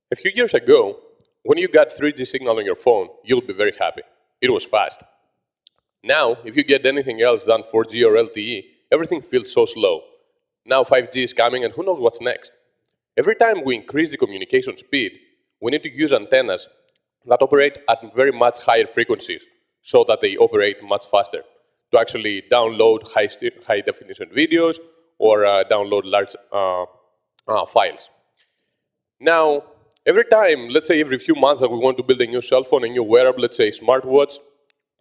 A few years ago, when you got 3G signal on your phone, you'll be very happy. It was fast. Now, if you get anything else than 4G or LTE, everything feels so slow. Now 5G is coming, and who knows what's next? Every time we increase the communication speed, we need to use antennas that operate at very much higher frequencies so that they operate much faster to actually download high-definition videos or download large files. Now, every time, let's say every few months that we want to build a new cell phone, a new wearable, let's say smartwatch,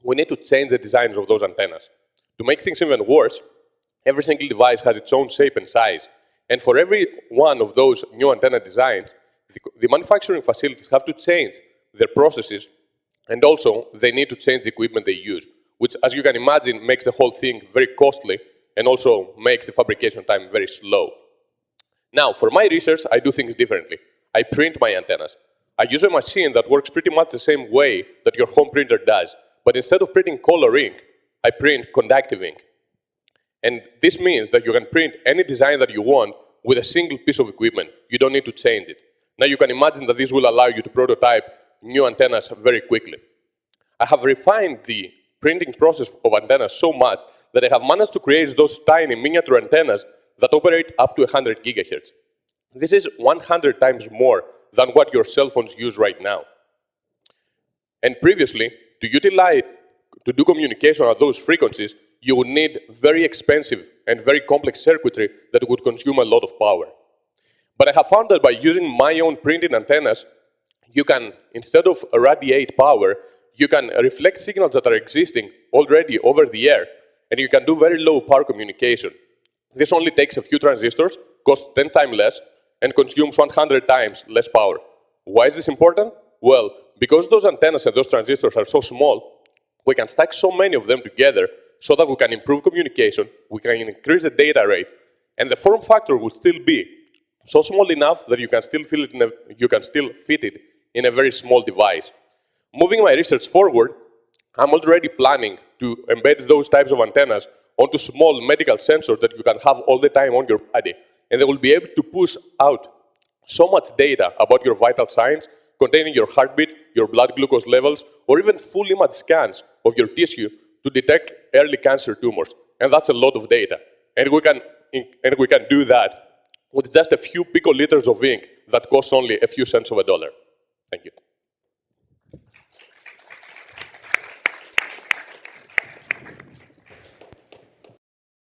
we need to change the designs of those antennas. To make things even worse, every single device has its own shape and size. And for every one of those new antenna designs, the manufacturing facilities have to change their processes, and also they need to change the equipment they use, which, as you can imagine, makes the whole thing very costly and also makes the fabrication time very slow. Now, for my research, I do things differently. I print my antennas. I use a machine that works pretty much the same way that your home printer does, but instead of printing color ink, I print conductive ink. And this means that you can print any design that you want with a single piece of equipment. You don't need to change it. Now, you can imagine that this will allow you to prototype new antennas very quickly. I have refined the printing process of antennas so much that I have managed to create those tiny miniature antennas that operate up to 100 gigahertz. This is 100 times more than what your cell phones use right now. And previously, to do communication at those frequencies, you would need very expensive and very complex circuitry that would consume a lot of power. But I have found that by using my own printed antennas, you can, instead of radiate power, you can reflect signals that are existing already over the air, and you can do very low power communication. This only takes a few transistors, costs 10 times less, and consumes 100 times less power. Why is this important? Well, because those antennas and those transistors are so small, we can stack so many of them together so that we can improve communication, we can increase the data rate, and the form factor will still be so small enough that you can still fit it in a very small device. Moving my research forward, I'm already planning to embed those types of antennas onto small medical sensors that you can have all the time on your body, and they will be able to push out so much data about your vital signs, containing your heartbeat, your blood glucose levels, or even full image scans of your tissue to detect early cancer tumors. And that's a lot of data. And we can do that with just a few picoliters of ink that costs only a few cents of a dollar. Thank you.